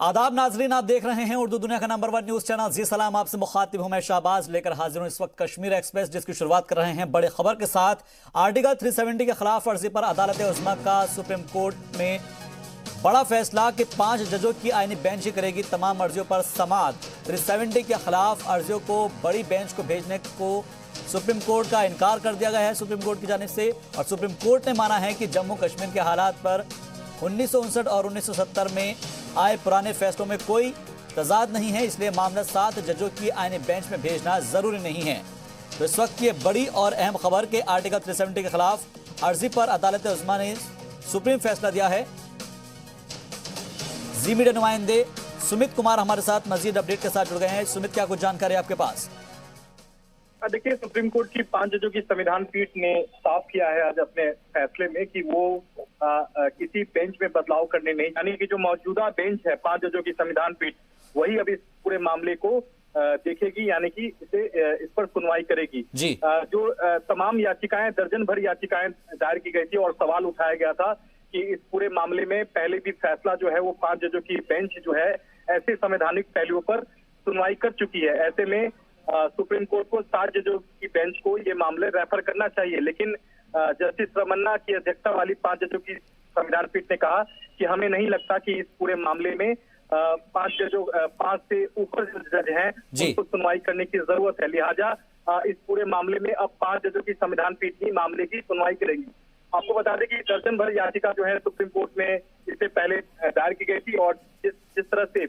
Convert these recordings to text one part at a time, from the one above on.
आदाब नाजरीन, आप देख रहे हैं उर्दू दुनिया का नंबर 1 न्यूज चैनल जी सलाम। आपसे मुखातिब हूं मैं शाहबाज, लेकर हाजिर हूं इस वक्त कश्मीर एक्सप्रेस, जिसकी शुरुआत कर रहे हैं बड़े खबर के साथ। आर्टिकल 370 के खिलाफ वर्जी पर अदालत उज़्मा का सुप्रीम कोर्ट में बड़ा फैसला कि 5 जजों की आईनी बेंच ही करेगी तमाम अर्जियों पर समाअत। 370 के खिलाफ अर्जियों को बड़ी बेंच को भेजने को सुप्रीम कोर्ट का इनकार कर दिया गया है सुप्रीम कोर्ट की जानिब से, और सुप्रीम कोर्ट ने माना है कि जम्मू कश्मीर के हालात पर 1959 और 1970 में आए पुराने फैसलों में कोई तजाद नहीं है, इसलिए मामला 7 जजों की आईनी बेंच में भेजना जरूरी नहीं है। तो इस वक्त ये बड़ी और अहम खबर के आर्टिकल 370 के खिलाफ अर्जी पर अदालत उज़्मा ने सुप्रीम फैसला दिया है। जी मीडिया नुमाइंदे सुमित कुमार हमारे साथ मजीद अपडेट के साथ जुड़ गए हैं। सुमित, क्या कुछ जानकारी आपके पास? देखिए, सुप्रीम कोर्ट की 5 जजों की संविधान पीठ ने साफ किया है आज अपने फैसले में कि वो किसी बेंच में बदलाव करने नहीं, यानी कि जो मौजूदा बेंच है 5 जजों की संविधान पीठ, वही अब इस पूरे मामले को देखेगी, यानी कि इस पर सुनवाई करेगी। जी। जो तमाम याचिकाएं, दर्जन भर याचिकाएं दायर की गई थी और सवाल उठाया गया था कि इस पूरे मामले में पहले भी फैसला जो है वो 5 जजों की बेंच जो है ऐसे संवैधानिक पहलुओं पर सुनवाई कर चुकी है। ऐसे में सुप्रीम कोर्ट को 7 जजों की बेंच को ये मामले रेफर करना चाहिए, लेकिन जस्टिस रमन्ना की अध्यक्षता वाली 5 जजों की संविधान पीठ ने कहा कि हमें नहीं लगता कि इस पूरे मामले में 5 से ऊपर जो जज हैं उनको सुनवाई करने की जरूरत है। लिहाजा इस पूरे मामले में अब 5 जजों की संविधान पीठ ही मामले की सुनवाई करेगी। आपको बता दें कि दर्जन भर याचिका जो है सुप्रीम कोर्ट में इससे पहले दायर की गई थी, और जिस तरह से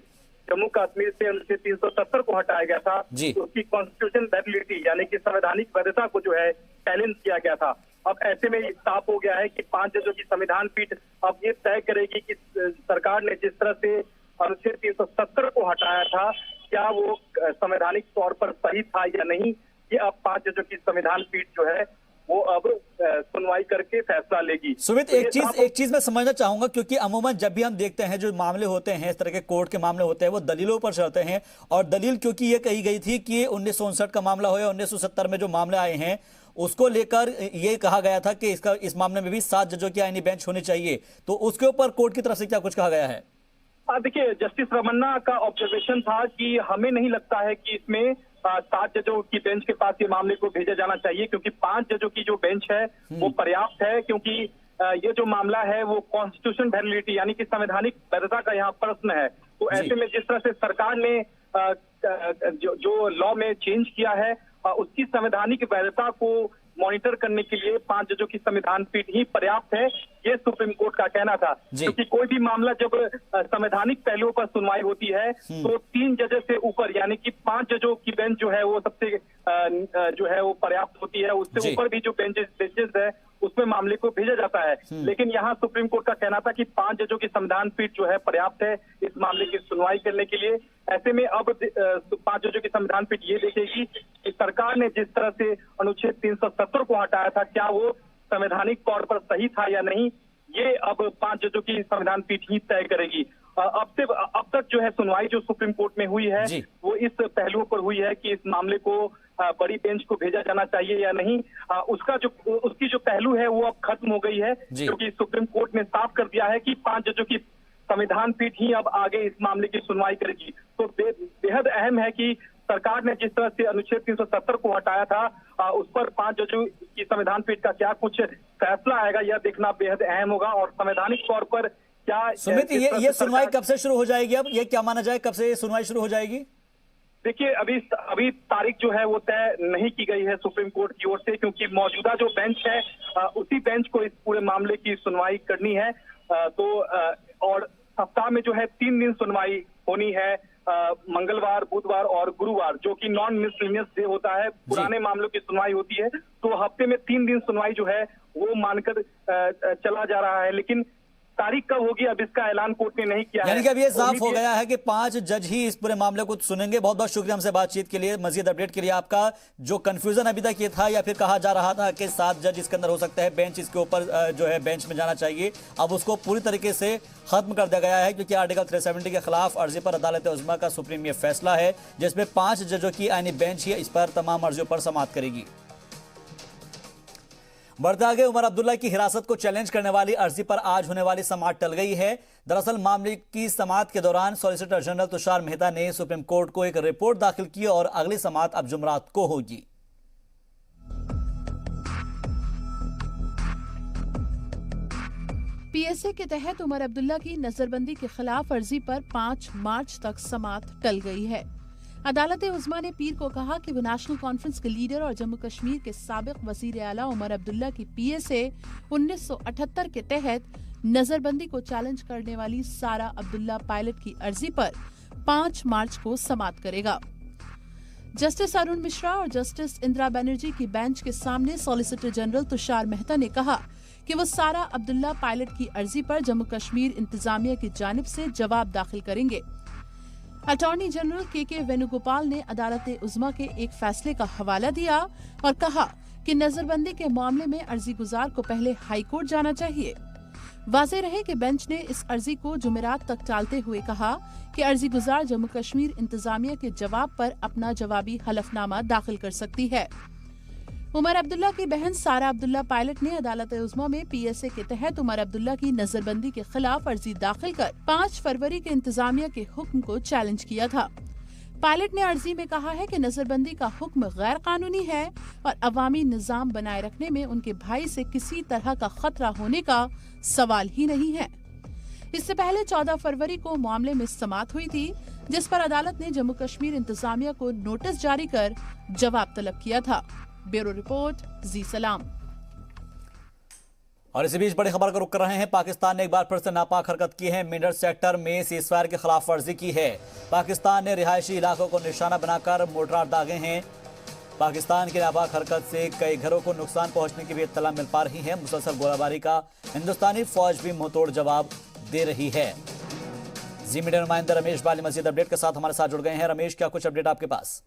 जम्मू कश्मीर से अनुच्छेद 370 को हटाया गया था, तो उसकी कॉन्स्टिट्यूशन वैलिडिटी यानी कि संवैधानिक वैधता को जो है चैलेंज किया गया था। अब ऐसे में साफ हो गया है कि 5 जजों की संविधान पीठ अब ये तय करेगी कि सरकार ने जिस तरह से अनुच्छेद 370 को हटाया था, क्या वो संवैधानिक तौर पर सही था या नहीं। ये अब 5 जजों की संविधान पीठ जो है वो अब सुनवाई करके फैसला लेगी। सुमित, एक चीज मैं समझना चाहूंगा, क्योंकि अमूमन जब भी हम देखते हैं जो मामले होते हैं, इस तरह के कोर्ट के मामले होते हैं, वो दलीलों पर चलते हैं, और दलील क्योंकि ये कही गई थी कि 1959 का मामला हो या 1970 में जो मामले आए हैं उसको लेकर ये कहा गया था कि इस मामले में भी 7 जजों की आईनी बेंच होनी चाहिए, तो उसके ऊपर कोर्ट की तरफ से क्या कुछ कहा गया है? देखिए, जस्टिस रमन्ना का ऑब्जर्वेशन था कि हमें नहीं लगता है कि इसमें 7 जजों की बेंच के पास ये मामले को भेजा जाना चाहिए, क्योंकि 5 जजों की जो बेंच है वो पर्याप्त है, क्योंकि ये जो मामला है वो कॉन्स्टिट्यूशन वैलिडिटी यानी कि संवैधानिक वैधता का यहाँ प्रश्न है। तो ऐसे में जिस तरह से सरकार ने जो लॉ में चेंज किया है उसकी संवैधानिक वैधता को मॉनिटर करने के लिए 5 जजों की संविधान पीठ ही पर्याप्त है, ये सुप्रीम कोर्ट का कहना था। क्योंकि कोई भी मामला जब संवैधानिक पहलुओं पर सुनवाई होती है तो 3 जजों से ऊपर यानी कि 5 जजों की बेंच जो है वो सबसे जो है वो पर्याप्त होती है। उससे ऊपर भी जो बेंचेस है उसमें मामले को भेजा जाता है, लेकिन यहाँ सुप्रीम कोर्ट का कहना था कि 5 जजों की संविधान पीठ जो है पर्याप्त है इस मामले की सुनवाई करने के लिए। ऐसे में अब 5 जजों की संविधान पीठ ये देखेगी कि सरकार ने जिस तरह से अनुच्छेद 370 को हटाया था, क्या वो संवैधानिक तौर पर सही था या नहीं, ये अब 5 जजों की संविधान पीठ ही तय करेगी। अब तक जो है सुनवाई जो सुप्रीम कोर्ट में हुई है वो इस पहलुओं पर हुई है कि इस मामले को बड़ी बेंच को भेजा जाना चाहिए या नहीं। उसकी जो पहलू है वो अब खत्म हो गई है, क्योंकि सुप्रीम कोर्ट ने साफ कर दिया है कि 5 जजों की संविधान पीठ ही अब आगे इस मामले की सुनवाई करेगी। तो बेहद अहम है कि सरकार ने जिस तरह से अनुच्छेद 370 को हटाया था उस पर 5 जजों की संविधान पीठ का क्या कुछ फैसला आएगा यह देखना बेहद अहम होगा। और संवैधानिक तौर पर क्या सुमित, ये सुनवाई कब से शुरू हो जाएगी? अब ये क्या माना जाए, कब से ये सुनवाई शुरू हो जाएगी? देखिए, अभी तारीख जो है वो तय नहीं की गई है सुप्रीम कोर्ट की ओर से, क्योंकि मौजूदा जो बेंच है उसी बेंच को इस पूरे मामले की सुनवाई करनी है। और सप्ताह में जो है 3 दिन सुनवाई होनी है, मंगलवार, बुधवार और गुरुवार, जो कि नॉन मिसलिनियस डे होता है, पुराने मामलों की सुनवाई होती है। तो हफ्ते में 3 दिन सुनवाई जो है वो मानकर चला जा रहा है, लेकिन तारीख कब होगी अब इसका ऐलान कोर्ट ने नहीं किया है। यानी कि अब ये साफ हो गया है कि 5 जज ही इस पूरे मामले को सुनेंगे। बहुत बहुत शुक्रिया हमसे बातचीत के लिए, मजीद अपडेट के लिए आपका। जो कंफ्यूजन अभी तक ये था या फिर कहा जा रहा था कि 7 जज इसके अंदर हो सकता है, बेंच इसके ऊपर जो है बेंच में जाना चाहिए, अब उसको पूरी तरीके से खत्म कर दिया गया है, क्योंकि आर्टिकल 370 के खिलाफ अर्जी पर अदालत उज़्मा का सुप्रीम ये फैसला है, जिसमें 5 जजों की आईनी बेंच ही इस पर तमाम अर्जियों पर समाअत करेगी। बढ़ते आगे, उमर अब्दुल्ला की हिरासत को चैलेंज करने वाली अर्जी पर आज होने वाली समाअत टल गई है। दरअसल मामले की समाअत के दौरान सॉलिसिटर जनरल तुषार मेहता ने सुप्रीम कोर्ट को एक रिपोर्ट दाखिल की और अगली समाअत अब जुमरात को होगी। पीएसए के तहत उमर अब्दुल्ला की नजरबंदी के खिलाफ अर्जी पर 5 मार्च तक समाअत टल गई है। अदालत उज़्मा ने पीर को कहा कि वो नेशनल कॉन्फ्रेंस के लीडर और जम्मू कश्मीर के साबिक वजीर आला उमर अब्दुल्ला की पीएसए 1978 के तहत नजरबंदी को चैलेंज करने वाली सारा अब्दुल्ला पायलट की अर्जी पर 5 मार्च को समाअत करेगा। जस्टिस अरुण मिश्रा और जस्टिस इंदिरा बनर्जी की बेंच के सामने सॉलिसिटर जनरल तुषार मेहता ने कहा कि वो सारा अब्दुल्ला पायलट की अर्जी पर जम्मू कश्मीर इंतजामिया की जानिब से जवाब दाखिल करेंगे। अटॉर्नी जनरल के वेणुगोपाल ने अदालत उज़्मा के एक फैसले का हवाला दिया और कहा कि नजरबंदी के मामले में अर्जी गुजार को पहले हाई कोर्ट जाना चाहिए। वाज़ेह रहे कि बेंच ने इस अर्जी को जुमेरात तक टालते हुए कहा कि अर्जी गुजार जम्मू कश्मीर इंतजामिया के जवाब पर अपना जवाबी हलफनामा दाखिल कर सकती है। उमर अब्दुल्ला की बहन सारा अब्दुल्ला पायलट ने अदालत उज़्मा में पीएसए के तहत उमर अब्दुल्ला की नजरबंदी के खिलाफ अर्जी दाखिल कर 5 फरवरी के इंतजामिया के हुक्म को चैलेंज किया था। पायलट ने अर्जी में कहा है कि नजरबंदी का हुक्म गैर कानूनी है और अवामी निजाम बनाए रखने में उनके भाई से किसी तरह का खतरा होने का सवाल ही नहीं है। इससे पहले 14 फरवरी को मामले में समाअत हुई थी, जिस पर अदालत ने जम्मू कश्मीर इंतजामिया को नोटिस जारी कर जवाब तलब किया था। ब्यूरो रिपोर्ट, जी सलाम। और इसी बीच बड़ी खबर का रुख कर रहे हैं। पाकिस्तान ने एक बार फिर से नापाक हरकत की है। मेंढर सेक्टर में सीजफायर की खिलाफ वर्जी की है। पाकिस्तान ने रिहायशी इलाकों को निशाना बनाकर मोर्टार दागे हैं। पाकिस्तान की नापाक हरकत से कई घरों को नुकसान पहुंचने की भी इत्तला मिल पा रही है। मुसलसल गोलाबारी का हिंदुस्तानी फौज भी मुंहतोड़ जवाब दे रही है। जी मीडिया नुमाइंदे रमेश बाली मजीद अपडेट के साथ हमारे साथ जुड़ गए हैं। रमेश, क्या कुछ अपडेट आपके पास?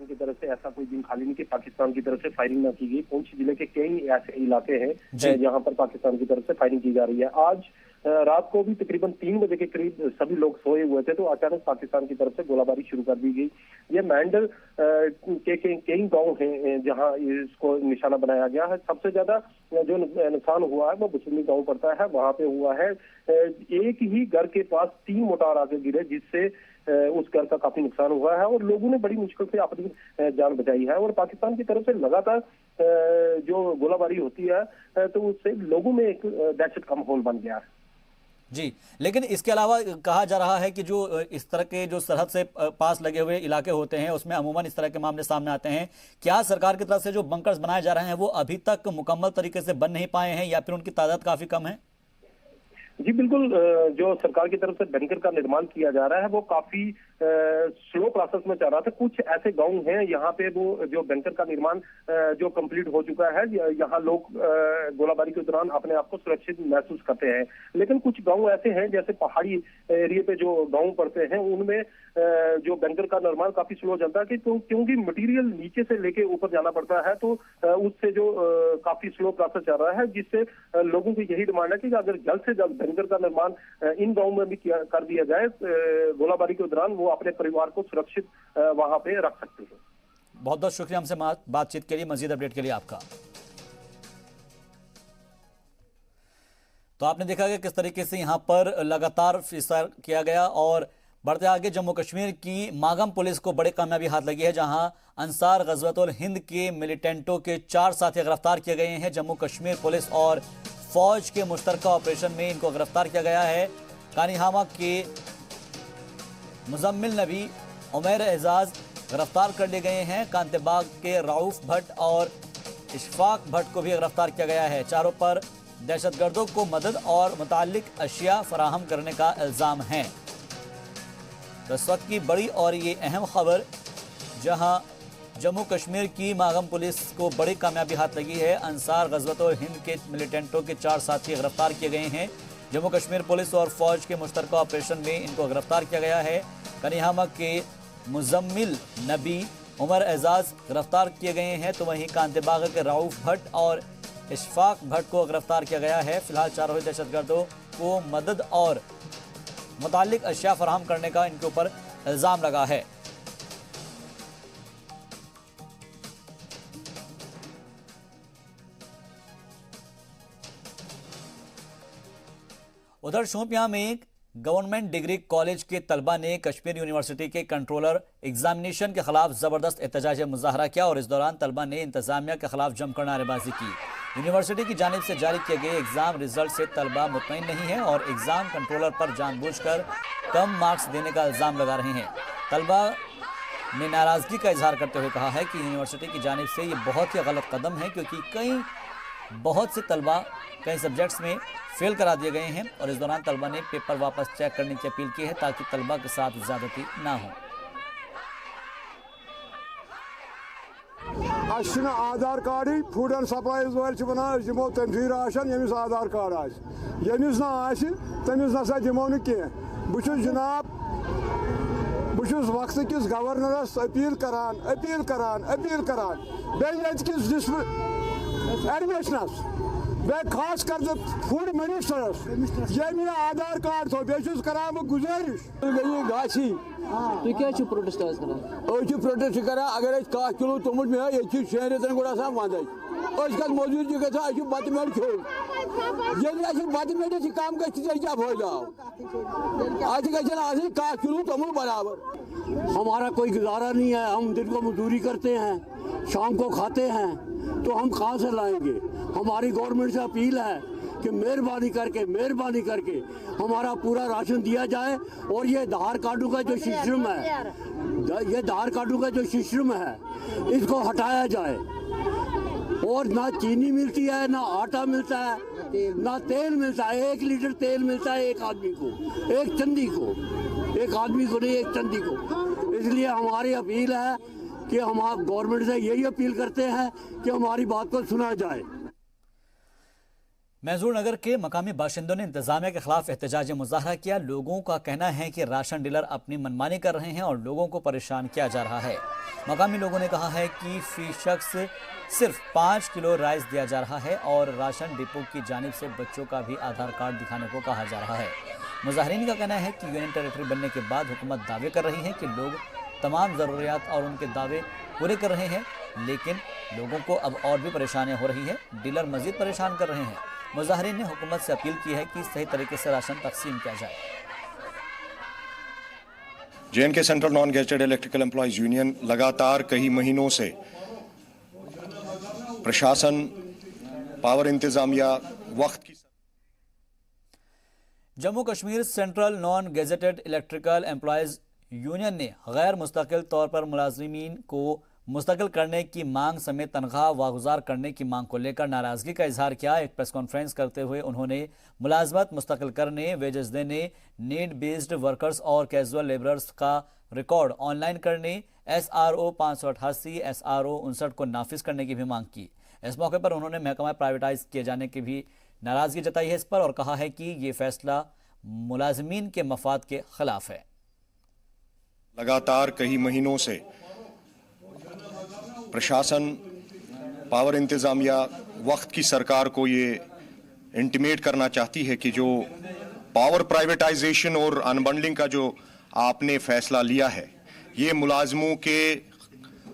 की तरफ से ऐसा कोई दिन खाली नहीं कि पाकिस्तान की तरफ से फायरिंग ना की गई। पुंछ जिले के कई ऐसे इलाके हैं जहां पर पाकिस्तान की तरफ से फायरिंग की जा रही है। आज रात को भी तकरीबन 3 बजे के करीब सभी लोग सोए हुए थे तो अचानक पाकिस्तान की तरफ से गोलाबारी शुरू कर दी गई। ये मेंढर के कई गांव हैं जहां इसको निशाना बनाया गया है। सबसे ज्यादा जो नुकसान हुआ है वो बुसुंदी गांव पड़ता है, वहां पे हुआ है। एक ही घर के पास 3 मोटार आके गिरे जिससे उस घर का काफी नुकसान हुआ है और लोगों ने बड़ी मुश्किल से अपनी जान बचाई है। और पाकिस्तान की तरफ से लगातार जो गोलाबारी होती है तो उससे लोगों में एक दहशत का माहौल बन गया है। जी, लेकिन इसके अलावा कहा जा रहा है कि जो इस तरह के जो सरहद से पास लगे हुए इलाके होते हैं उसमें अमूमन इस तरह के मामले सामने आते हैं। क्या सरकार की तरफ से जो बंकर्स बनाए जा रहे हैं वो अभी तक मुकम्मल तरीके से बन नहीं पाए हैं या फिर उनकी तादाद काफी कम है? जी बिल्कुल, जो सरकार की तरफ से बंकर का निर्माण किया जा रहा है वो काफी स्लो प्रोसेस में चल रहा था। कुछ ऐसे गांव हैं यहाँ पे वो जो बंकर का निर्माण जो कंप्लीट हो चुका है, यहाँ लोग गोलाबारी के दौरान अपने आप को सुरक्षित महसूस करते हैं। लेकिन कुछ गांव ऐसे हैं जैसे पहाड़ी एरिया पे जो गांव पड़ते हैं उनमें जो बंकर का निर्माण काफी स्लो चलता है क्योंकि मटेरियल नीचे से लेके ऊपर जाना पड़ता है तो उससे जो काफी स्लो प्रोसेस चल रहा है, जिससे लोगों की यही डिमांड है कि अगर जल्द से जल्द बंकर का निर्माण इन गाँव में भी कर दिया जाए, गोलाबारी के दौरान वो अपने परिवार को सुरक्षित वहां पे रख सकते हैं। बहुत बहुत शुक्रिया हमसे बातचीत के लिए, मजीद अपडेट के लिए आपका। तो आपने देखा कि किस तरीके से यहां पर लगातार फिसार किया गया। और बढ़ते आगे, जम्मू कश्मीर की मागम पुलिस को बड़ी कामयाबी हाथ लगी है जहां अंसार गज़वतुल हिंद के मिलिटेंटों के 4 साथी गिरफ्तार किए गए हैं। जम्मू कश्मीर पुलिस और फौज के मुश्तरका ऑपरेशन में इनको गिरफ्तार किया गया है। कानीहामा के मुजम्मिल नबी, उमर एजाज गिरफ्तार कर लिए गए हैं। कांतेबाग के राउफ भट्ट और इशफाक भट्ट को भी गिरफ्तार किया गया है। चारों पर दहशतगर्दों को मदद और मुताल्लिक अशिया फराहम करने का इल्ज़ाम है। तो इस वक्त की बड़ी और ये अहम खबर, जहां जम्मू कश्मीर की मागम पुलिस को बड़ी कामयाबी हाथ लगी है। अंसार गज़वतुल हिंद के मिलिटेंटों के 4 साथी गिरफ्तार किए गए हैं। जम्मू कश्मीर पुलिस और फौज के मुश्तरका ऑपरेशन में इनको गिरफ्तार किया गया है। कनिहामा के मुजम्मिल नबी, उमर एजाज गिरफ्तार किए गए हैं, तो वहीं कांतेबाग के राउफ भट्ट और इशफाक भट्ट को गिरफ्तार किया गया है। फिलहाल चारों ही दहशतगर्दों को मदद और मुताल्लिक अशिया फराहम करने का इनके ऊपर इल्ज़ाम लगा है। उधर शोपियां में गवर्नमेंट डिग्री कॉलेज के तलबा ने कश्मीर यूनिवर्सिटी के कंट्रोलर एग्जामिनेशन के खिलाफ जबरदस्त एहतजाज मुजाहरा किया और इस दौरान तलबा ने इंतजामिया के खिलाफ जमकर नारेबाजी की। यूनिवर्सिटी की जानिब से जारी किए गए एग्जाम रिजल्ट से तलबा मुतमईन नहीं है और एग्जाम कंट्रोलर पर जानबूझकर कम मार्क्स देने का इल्जाम लगा रहे हैं। तलबा ने नाराजगी का इजहार करते हुए कहा है कि यूनिवर्सिटी की जानिब से ये बहुत ही गलत कदम है, क्योंकि बहुत से तलबा कई सब्जेक्ट्स में फेल करा दिए गए हैं और इस दौरान तलबा ने पेपर वापस चेक करने की अपील की है ताकि तलबा के साथ ज्यादती ना हो। आधार कार्ड फूड एंड सप्लाईज वाल दिमो तमसी राशन यमिस आधार कार्ड यमिस ना तमिस नसा दिमो कह बुश जनाब बुश वक्त किस गवर्नरस अपील करान बेस एडमिशनस बे खास कर फूड मिनिस्टरस ये आधार कार्ड थो बेस करान गुजारिश गई गाछी तुम प्रोटेस्ट प्रोटेस्ट कर अगर 1 किलो तोमुट मे ये 6 रेतन गुड़ वंद कत मजूरी गो बत मेड़ खो ये बत मेड़ कम क्या फायदा आज गई 1 किलो तोमुल बराबर। हमारा कोई गुजारा नहीं है, हम दिन को मजदूरी करते हैं, शाम को खाते हैं, तो हम कहाँ से लाएंगे। हमारी गवर्नमेंट से अपील है कि मेहरबानी करके हमारा पूरा राशन दिया जाए और ये आधार कार्डों का जो सिस्टम है इसको हटाया जाए और ना चीनी मिलती है, ना आटा मिलता है, ना तेल मिलता है। 1 लीटर तेल मिलता है एक आदमी को, एक चंदी को, एक आदमी को नहीं, एक चंदी को। इसलिए हमारी अपील है कि हम गवर्नमेंट से यही अपील करते हैं कि हमारी बात को सुना जाए। मैसूर नगर के मकामी बाशिंदों ने इंतजामिया के खिलाफ एहतजाज मुजाहरा किया। लोगों का कहना है कि राशन डीलर अपनी मनमानी कर रहे हैं और लोगों को परेशान किया जा रहा है। मकामी लोगों ने कहा है कि फी शख्स सिर्फ 5 किलो राइस दिया जा रहा है और राशन डिपो की जानिब से बच्चों का भी आधार कार्ड दिखाने को कहा जा रहा है। मुजाहिरीन का कहना है कि यूनियन टेरिटरी बनने के बाद हुकूमत दावे कर रही है कि लोग तमाम ज़रूरियात और उनके दावे पूरे कर रहे हैं, लेकिन लोगों को अब और भी परेशानियां हो रही है। डीलर मजीद परेशान कर रहे हैं। मुजाहिरीन ने हुकूमत से अपील की है कि सही तरीके से राशन तकसीम किया जाए। J&K central non gazetted electrical employees union लगातार कई महीनों से प्रशासन, पावर इंतजामिया, वक्त की Jammu Kashmir central non gazetted electrical employees union ने गैर मुस्तकिल तौर पर मुलाजिमीन को मुस्तकिल करने की मांग समेत तनख्वाह वागुजार करने की मांग को लेकर नाराजगी का इजहार किया। एक प्रेस कॉन्फ्रेंस करते हुए उन्होंने मुलाजमत मुस्तकिल करने, वेजेस देने, नीड बेस्ड वर्कर्स और कैजुअल लेबरर्स का रिकॉर्ड ऑनलाइन करने, SRO 588, SRO 59 को नाफिज करने की भी मांग की। इस मौके पर उन्होंने महकमा प्राइवेटाइज किए जाने की भी नाराजगी जताई है इस पर और कहा है कि ये फैसला मुलाजमीन के मफाद के खिलाफ है। लगातार कई महीनों से प्रशासन, पावर इंतजामिया, वक्त की सरकार को ये इंटीमेट करना चाहती है कि जो पावर प्राइवेटाइजेशन और अनबंडलिंग का जो आपने फैसला लिया है, ये मुलाजमों के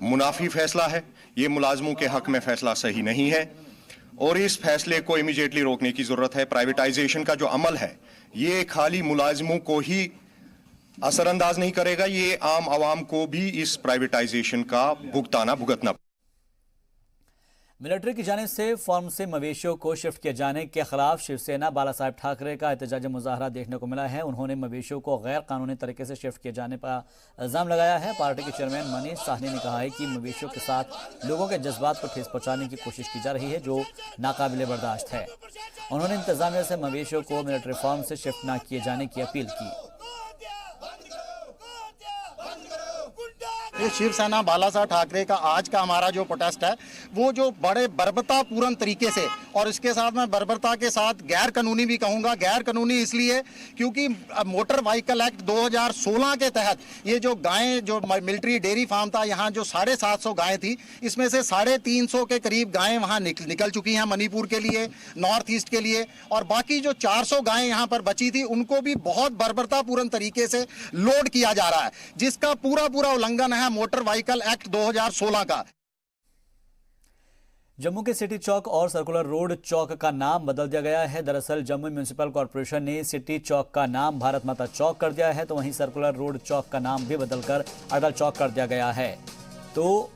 मुनाफी फैसला है, ये मुलाजमों के हक में फैसला सही नहीं है और इस फैसले को इमीडिएटली रोकने की जरूरत है। प्राइवेटाइजेशन का जो अमल है ये खाली मुलाजमों को ही असरअंदाज नहीं करेगा, ये आम आवाम को भी इस प्राइवेटाइजेशन का भुगतना। मिलिट्री की जानिब से फार्म से मवेशियों को शिफ्ट किए जाने के खिलाफ शिवसेना बाला साहब ठाकरे का एहतजाज मुजाहरा देखने को मिला है। उन्होंने मवेशियों को गैर कानूनी तरीके से शिफ्ट किए जाने पर इल्जाम लगाया है। पार्टी के चेयरमैन मनीष साहनी ने कहा है कि मवेशियों के साथ लोगों के जज्बात को ठेस पहुंचाने की कोशिश की जा रही है, जो नाकाबिले बर्दाश्त है। उन्होंने इंतजामिया से मवेशियों को मिलिट्री फार्म से शिफ्ट न किए जाने की अपील की। ये शिवसेना बाला साहब ठाकरे का आज का हमारा जो प्रोटेस्ट है वो जो बड़े बर्बरतापूर्ण तरीके से और इसके साथ मैं बर्बरता के साथ गैर कानूनी भी कहूँगा। गैर कानूनी इसलिए क्योंकि मोटर व्हीकल एक्ट 2016 के तहत ये जो गायें, जो मिलिट्री डेयरी फार्म था, यहाँ जो 750 गायें थी, इसमें से 350 के करीब गायें वहाँ निकल चुकी हैं मणिपुर के लिए, नॉर्थ ईस्ट के लिए, और बाकी जो 400 गायें यहाँ पर बची थी उनको भी बहुत बर्बरतापूर्ण तरीके से लोड किया जा रहा है, जिसका पूरा उल्लंघन है मोटर व्हीकल एक्ट 2016 का। जम्मू के सिटी चौक और सर्कुलर रोड चौक का नाम बदल दिया गया है। दरअसल जम्मू म्यूनिसिपल कॉरपोरेशन ने सिटी चौक का नाम भारत माता चौक कर दिया है, तो वहीं सर्कुलर रोड चौक का नाम भी बदलकर अटल चौक कर दिया गया है। तो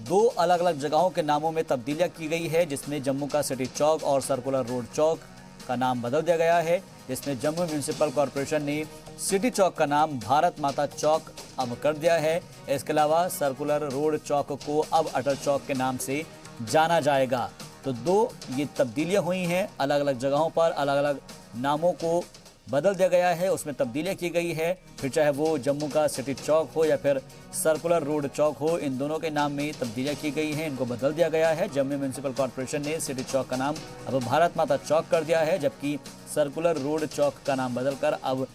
दो अलग अलग जगहों के नामों में तब्दीलियां की गई है, जिसमें जम्मू का सिटी चौक और सर्कुलर रोड चौक का नाम बदल दिया गया है, जिसमें जम्मू म्यूनिसिपल कॉरपोरेशन ने सिटी चौक का नाम भारत माता चौक अब कर दिया है। इसके अलावा सर्कुलर रोड चौक को अब अटल चौक के नाम से जाना जाएगा। तो दो ये तब्दीलियां हुई हैं, अलग अलग जगहों पर अलग अलग नामों को बदल दिया गया है, उसमें तब्दीलियां की गई है। फिर चाहे वो जम्मू का सिटी चौक हो या फिर सर्कुलर रोड चौक हो, इन दोनों के नाम में तब्दीलियां की गई हैं, इनको बदल दिया गया है। जम्मू म्यूनिसिपल कॉरपोरेशन ने सिटी चौक का नाम अब भारत माता चौक कर दिया है, जबकि सर्कुलर रोड चौक का नाम बदलकर अब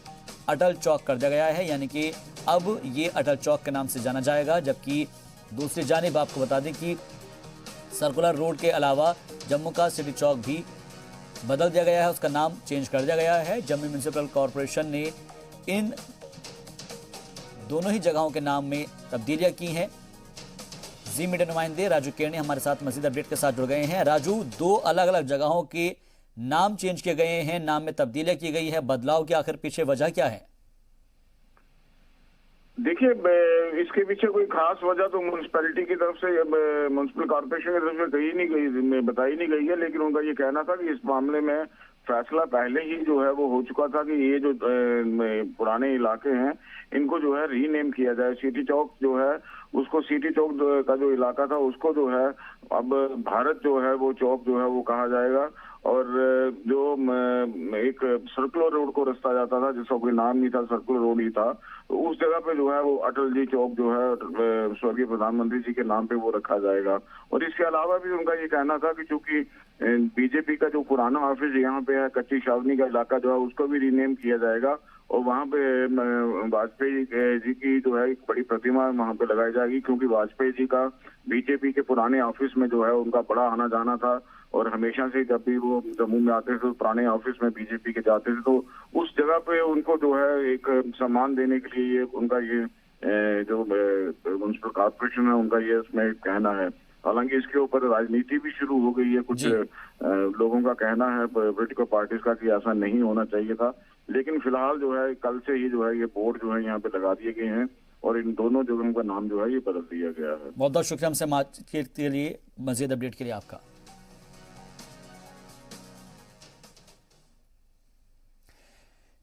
अटल चौक कर दिया गया है, यानी कि अब ये अटल चौक के नाम से जाना जाएगा। जबकि दूसरी जानिब आपको बता दें कि सर्कुलर रोड के अलावा जम्मू का सिटी चौक भी बदल दिया गया है, उसका नाम चेंज कर दिया गया है। जम्मू म्यूनिसिपल कॉरपोरेशन ने इन दोनों ही जगहों के नाम में तब्दीलियां की हैं। जी मीडिया नुमाइंदे राजू केरनी हमारे साथ मजीद अपडेट के साथ जुड़ गए हैं। राजू, दो अलग अलग जगहों के नाम चेंज किए गए हैं, नाम में तब्दीलियां की गई है, बदलाव की आखिर पीछे वजह क्या है? देखिए, इसके पीछे कोई खास वजह तो म्यूनसिपैलिटी की तरफ से, म्यूनसिपल कॉर्पोरेशन की तरफ से कही नहीं गई, बताई नहीं गई है, लेकिन उनका ये कहना था कि इस मामले में फैसला पहले ही जो है वो हो चुका था कि ये जो पुराने इलाके हैं इनको जो है रीनेम किया जाए। सिटी चौक जो है उसको, सिटी चौक का जो इलाका था उसको जो है अब भारत जो है वो चौक जो है वो कहा जाएगा। और जो एक सर्कुलर रोड को रास्ता जाता था जिसका कोई नाम नहीं था, सर्कुलर रोड ही था, तो उस जगह पे जो है वो अटल जी चौक जो है स्वर्गीय प्रधानमंत्री जी के नाम पे वो रखा जाएगा। और इसके अलावा भी उनका ये कहना था कि चूंकि बीजेपी का जो पुराना ऑफिस यहाँ पे है, कच्ची छावनी का इलाका जो है उसको भी रीनेम किया जाएगा और वहाँ पे वाजपेयी जी की जो है एक बड़ी प्रतिमा वहाँ पे लगाई जाएगी, क्योंकि वाजपेयी जी का बीजेपी के पुराने ऑफिस में जो है उनका बड़ा आना जाना था और हमेशा से जब भी वो जम्मू में आते थे तो पुराने ऑफिस में बीजेपी के जाते थे, तो उस जगह पे उनको जो है एक सम्मान देने के लिए उनका ये जो म्यूनिसिपल कॉर्पोरेशन है उनका ये उसमें कहना है। हालांकि इसके ऊपर राजनीति भी शुरू हो गई है, कुछ लोगों का कहना है पॉलिटिकल पार्टीज का कि ऐसा नहीं होना चाहिए था, लेकिन फिलहाल जो है कल से ही जो है ये बोर्ड जो है यहाँ पे लगा दिए गए हैं और इन दोनों जगहों का नाम जो है ये बदल दिया गया है। बहुत बहुत शुक्रिया हमसे बातचीत के लिए, मजीद अपडेट के लिए आपका।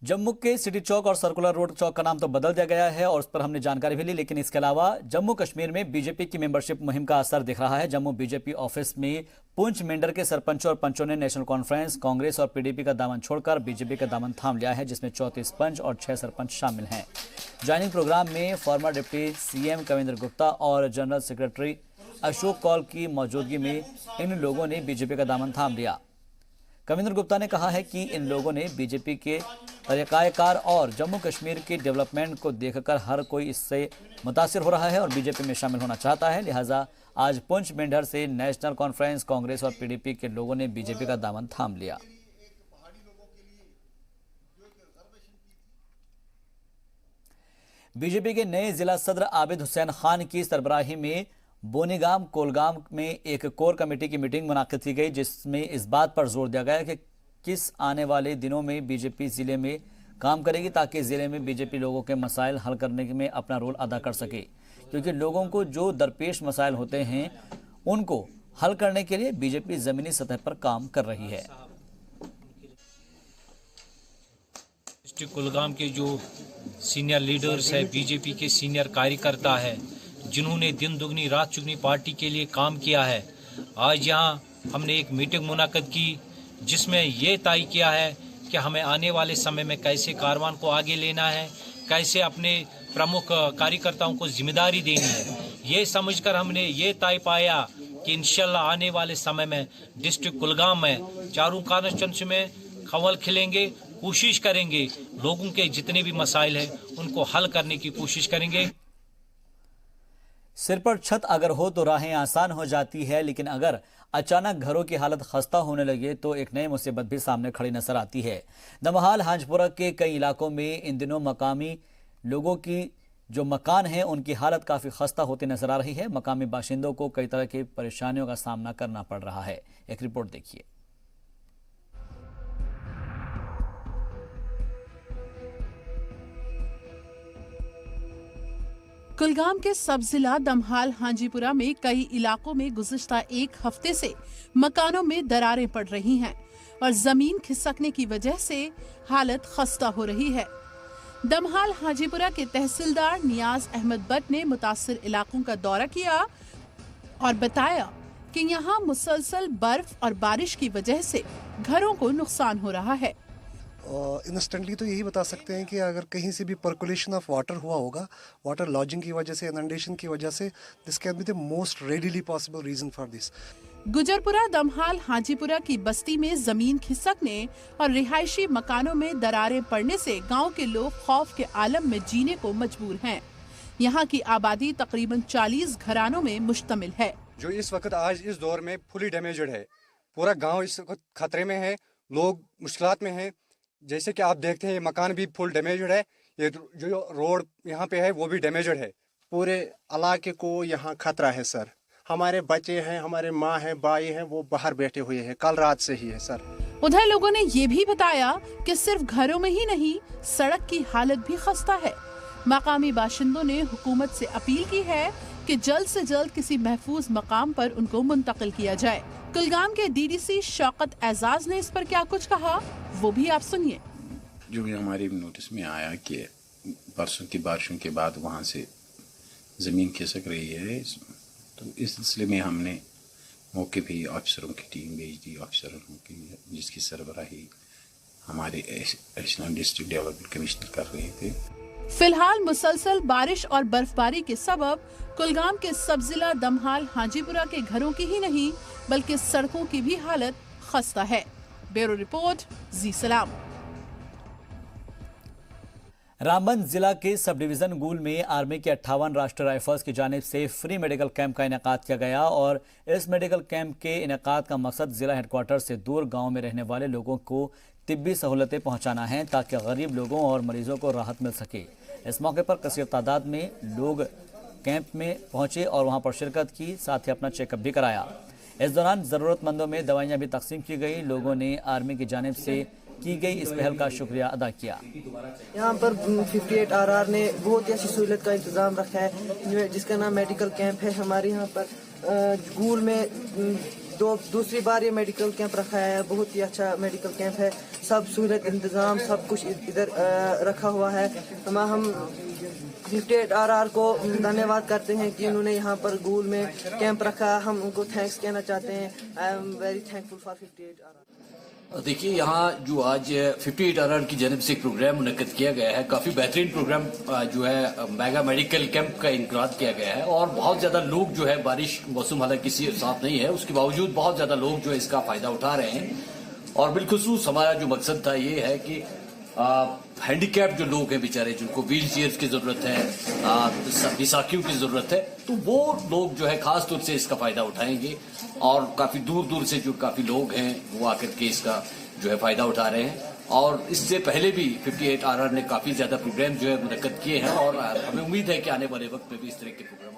जम्मू के सिटी चौक और सर्कुलर रोड चौक का नाम तो बदल दिया गया है और उस पर हमने जानकारी भी ली, लेकिन इसके अलावा जम्मू कश्मीर में बीजेपी की मेंबरशिप मुहिम का असर दिख रहा है। जम्मू बीजेपी ऑफिस में पुंछ मेंढर के सरपंचों और पंचों ने नेशनल कॉन्फ्रेंस, कांग्रेस और पीडीपी का दामन छोड़कर बीजेपी का दामन थाम लिया है, जिसमें 34 पंच और 6 सरपंच शामिल हैं। ज्वाइनिंग प्रोग्राम में former deputy CM Kavinder Gupta और जनरल सेक्रेटरी अशोक कौल की मौजूदगी में इन लोगों ने बीजेपी का दामन थाम लिया। कविंद्र गुप्ता ने कहा है कि इन लोगों ने बीजेपी के तरीकाकार और जम्मू कश्मीर के डेवलपमेंट को देखकर हर कोई इससे मुतासिर हो रहा है और बीजेपी में शामिल होना चाहता है, लिहाजा आज पुंछ मेंढर से नेशनल कॉन्फ्रेंस, कांग्रेस और पीडीपी के लोगों ने बीजेपी का दामन थाम लिया। बीजेपी के नए जिला सदर आबिद हुसैन खान की सरबराही में बोनीगाम कोलगाम में एक कोर कमेटी की मीटिंग मुनाकिद की गई, जिसमें इस बात पर जोर दिया गया कि किस आने वाले दिनों में बीजेपी जिले में काम करेगी ताकि जिले में बीजेपी लोगों के मसाइल हल करने में अपना रोल अदा कर सके, क्योंकि लोगों को जो दरपेश मसाइल होते हैं उनको हल करने के लिए बीजेपी जमीनी सतह पर काम कर रही है। डिस्ट्रिक्ट कुलगाम के जो सीनियर लीडर्स है, बीजेपी के सीनियर कार्यकर्ता है, जिन्होंने दिन दुगनी रात चुगनी पार्टी के लिए काम किया है, आज यहाँ हमने एक मीटिंग मुनाकिद की जिसमें ये तय किया है कि हमें आने वाले समय में कैसे कारवान को आगे लेना है, कैसे अपने प्रमुख कार्यकर्ताओं को जिम्मेदारी देनी है। ये समझकर हमने ये तय पाया कि इंशाल्लाह आने वाले समय में डिस्ट्रिक्ट कुलगाम में चारों कॉन्स्टिट्यूंसी में खवल खिलेंगे, कोशिश करेंगे लोगों के जितने भी मसाइल हैं उनको हल करने की कोशिश करेंगे। सिर पर छत अगर हो तो राहें आसान हो जाती है, लेकिन अगर अचानक घरों की हालत खस्ता होने लगे तो एक नई मुसीबत भी सामने खड़ी नजर आती है। नमहाल हांजपुरा के कई इलाकों में इन दिनों मकामी लोगों की जो मकान हैं उनकी हालत काफ़ी खस्ता होती नजर आ रही है। मकामी बाशिंदों को कई तरह की परेशानियों का सामना करना पड़ रहा है। एक रिपोर्ट देखिए। कुलगाम के सब जिला दमहाल हाजीपुरा में कई इलाकों में गुज़िश्ता एक हफ्ते से मकानों में दरारें पड़ रही हैं और जमीन खिसकने की वजह से हालत खस्ता हो रही है। दमहाल हाजीपुरा के तहसीलदार नियाज अहमद बट ने मुतासिर इलाकों का दौरा किया और बताया कि यहाँ मुसलसल बर्फ और बारिश की वजह से घरों को नुकसान हो रहा है। इंस्टेंटली तो यही बता सकते हैं कि अगर कहीं से भी पर्कुलेशन ऑफ वाटर हुआ होगा, वाटर लॉजिंग की वजह से, इनंडेशन की वजह से, this can be the most readily possible reason for this. Gujarpura Damhal Hajipura की बस्ती में जमीन खिसकने और रिहायशी मकानों में दरारें पड़ने से गांव के लोग खौफ के आलम में जीने को मजबूर हैं। यहाँ की आबादी तकरीबन 40 घरानों में मुश्तमिल है, जो इस वक्त आज इस दौर में फुली डैमेज्ड है। पूरा गांव इस वक्त खतरे में है, लोग मुश्किलात में हैं। जैसे कि आप देखते हैं ये मकान भी फुल डैमेज्ड है, ये जो रोड यहाँ पे है वो भी डैमेज्ड है। पूरे इलाके को यहाँ खतरा है सर। हमारे बच्चे हैं, हमारे माँ हैं, भाई हैं, वो बाहर बैठे हुए हैं, कल रात से ही है सर। उधर लोगों ने ये भी बताया कि सिर्फ घरों में ही नहीं, सड़क की हालत भी खस्ता है। मकामी बाशिंदों ने हुकूमत से अपील की है कि जल्द से जल्द किसी महफूज मकाम पर उनको मुंतकिल किया जाए। कुलगाम के डीडीसी शौकत एजाज ने इस पर क्या कुछ कहा, वो भी आप सुनिए। जो भी हमारे नोटिस में आया कि बरसों की बारिशों के बाद वहाँ से ज़मीन खिसक रही है, तो इस सिलसिले में हमने मौके पे ही अफसरों की टीम भेज दी, अफसरों की जिसकी सरबराही हमारे एडिशनल डिस्ट्रिक्ट डेवलपमेंट कमिश्नर कर रहे थे। फिलहाल मुसलसल बारिश और बर्फबारी के सबब कुलगाम के सब जिला दमहाल हाजीपुरा के घरों की ही नहीं बल्कि सड़कों की भी हालत खस्ता है। ब्यूरो रिपोर्ट, जी सलाम। रामबन जिला के सब डिवीजन गुल में आर्मी के 58 राष्ट्रीय राइफल्स की जानिब से फ्री मेडिकल कैंप का इनेकाद किया गया और इस मेडिकल कैंप के इनेकाद का मकसद जिला हेडक्वार्टर से दूर गांव में रहने वाले लोगों को तिब्बी सहूलतें पहुंचाना है ताकि गरीब लोगों और मरीजों को राहत मिल सके। इस मौके पर कसीर तादाद में लोग कैंप में पहुंचे और वहां पर शिरकत की, साथ ही अपना चेकअप भी कराया। इस दौरान ज़रूरतमंदों में दवाइयां भी तकसीम की गई। लोगों ने आर्मी की जानिब से की गई इस पहल का शुक्रिया अदा किया। यहाँ पर 58 RR ने बहुत ही अच्छी सहूलत का इंतजाम रखा है जिसका नाम मेडिकल कैंप है। हमारे यहाँ पर गुल में दूसरी बार ये मेडिकल कैंप रखा है। बहुत ही अच्छा मेडिकल कैंप है, सब सहूलत इंतजाम सब कुछ इधर रखा हुआ है। हम 58 RR को धन्यवाद करते हैं कि उन्होंने यहाँ पर गुल में कैंप रखा। हम उनको थैंक्स कहना चाहते हैं। I am very thankful for 58 RR। देखिए, यहाँ जो आज 58 RR की जानब से एक प्रोग्राम मुनक्कद किया गया है, काफ़ी बेहतरीन प्रोग्राम जो है मेगा मेडिकल कैंप का इनक़राद किया गया है और बहुत ज़्यादा लोग जो है, बारिश मौसम हालांकि किसी साथ नहीं है, उसके बावजूद बहुत ज़्यादा लोग जो है इसका फ़ायदा उठा रहे हैं। और बिलखुसूस हमारा जो मकसद था ये है कि हैंडीकैप जो लोग हैं बेचारे, जिनको व्हील चेयर्स की ज़रूरत है, विसाखियों की ज़रूरत है, तो वो लोग जो है ख़ास तौर से इसका फ़ायदा उठाएंगे। और काफ़ी दूर दूर से जो काफ़ी लोग हैं वो आकर के इसका जो है फ़ायदा उठा रहे हैं। और इससे पहले भी 58 RR ने काफ़ी ज़्यादा प्रोग्राम जो है मुनक्कद किए हैं और हमें उम्मीद है कि आने वाले वक्त में भी इस तरह के प्रोग्राम